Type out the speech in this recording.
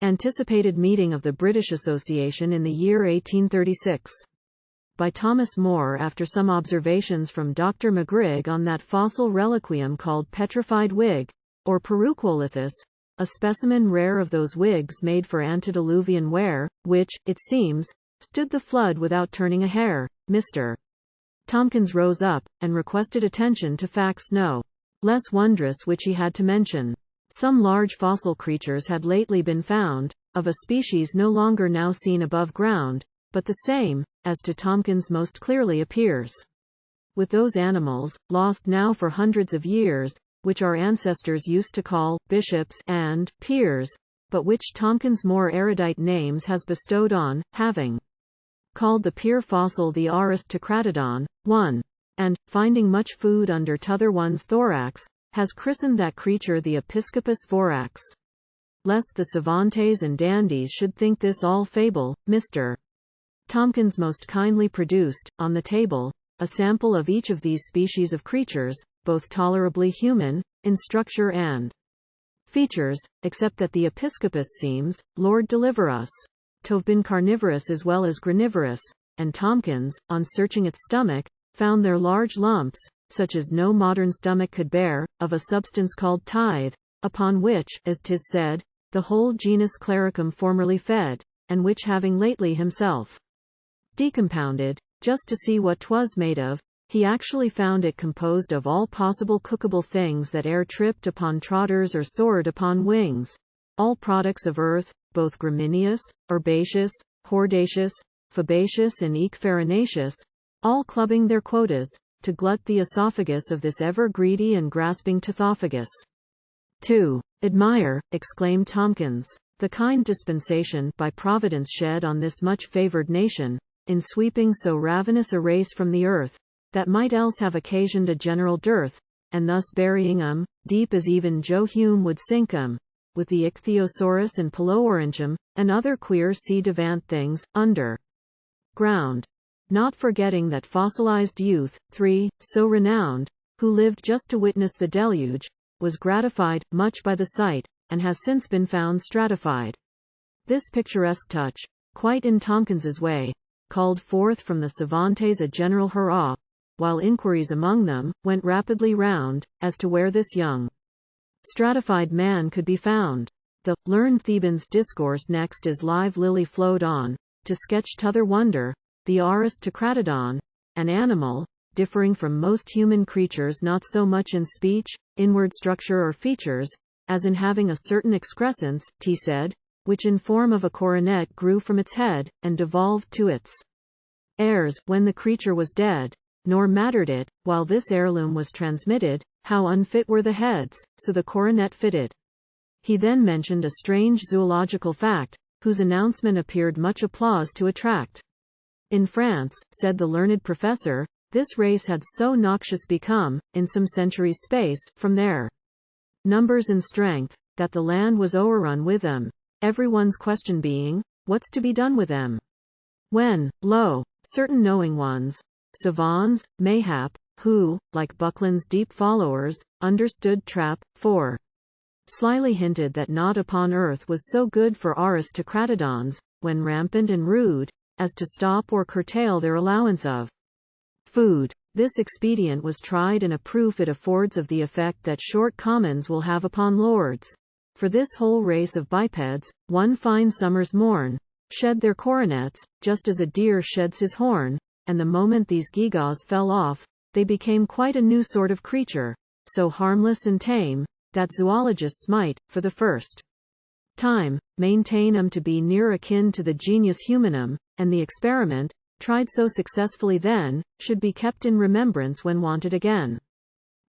Anticipated meeting of the British Association in the year 1836. By Thomas More after some observations from Dr. Magrig on that fossil reliquium called Petrified Wig, or Perruquolithus, a specimen rare of those wigs made for antediluvian wear, which, it seems, stood the flood without turning a hair. Mr. Tomkins rose up, and requested attention to facts no less wondrous which he had to mention. Some large fossil creatures had lately been found, of a species no longer now seen above ground, but the same, as to Tomkins most clearly appears, with those animals, lost now for hundreds of years, which our ancestors used to call bishops and peers, but which Tomkins' more erudite names has bestowed on, having called the peer fossil the Aris tocratodon, 1, and, finding much food under t'other one's thorax, has christened that creature the Episcopus Vorax. Lest the savantes and dandies should think this all fable, Mr. Tomkins most kindly produced, on the table, a sample of each of these species of creatures, both tolerably human, in structure and features, except that the Episcopus seems, Lord deliver us, to have been carnivorous as well as granivorous, and Tomkins, on searching its stomach, found there large lumps, such as no modern stomach could bear, of a substance called tithe, upon which, as 'tis said, the whole genus Clericum formerly fed, and which having lately himself decompounded, just to see what 'twas made of, he actually found it composed of all possible cookable things that e'er tripped upon trotters or soared upon wings, all products of earth, both gramineous, herbaceous, hordaceous, fabaceous and eke farinaceous, all clubbing their quotas, to glut the esophagus of this ever-greedy and grasping tithophagus. 2. Admire, exclaimed Tomkins, the kind dispensation by Providence shed on this much-favored nation, in sweeping so ravenous a race from the earth, that might else have occasioned a general dearth, and thus burying 'em, deep as even Joe Hume would sink 'em, with the ichthyosaurus and paloorhynchum, and other queer sea devant things, under ground. Not forgetting that fossilized youth, 3, so renowned, who lived just to witness the deluge, was gratified much by the sight, and has since been found stratified. This picturesque touch, quite in Tomkins's way, called forth from the savantes a general hurrah, while inquiries among them went rapidly round, as to where this young stratified man could be found. The learned Theban's discourse next as live lily flowed on, to sketch t'other wonder, the Aris tocratodon, an animal, differing from most human creatures not so much in speech, inward structure or features, as in having a certain excrescence, he said, which in form of a coronet grew from its head, and devolved to its heirs, when the creature was dead, nor mattered it, while this heirloom was transmitted, how unfit were the heads, so the coronet fitted. He then mentioned a strange zoological fact, whose announcement appeared much applause to attract. In France, said the learned professor, this race had so noxious become, in some centuries' space, from their numbers and strength, that the land was o'errun with them, every one's question being, what's to be done with them? When, lo, certain knowing ones, savans, mayhap, who, like Buckland's deep followers, understood trap, for slyly hinted that naught upon earth was so good for Aris tocratodons, when rampant and rude, as to stop or curtail their allowance of food. This expedient was tried, and a proof it affords of the effect that short commons will have upon lords. For this whole race of bipeds, one fine summer's morn, shed their coronets, just as a deer sheds his horn, and the moment these gewgaws fell off, they became quite a new sort of creature, so harmless and tame, that zoologists might, for the first time, maintain 'em to be near akin to the genius humanum, and the experiment, tried so successfully then, should be kept in remembrance when wanted again.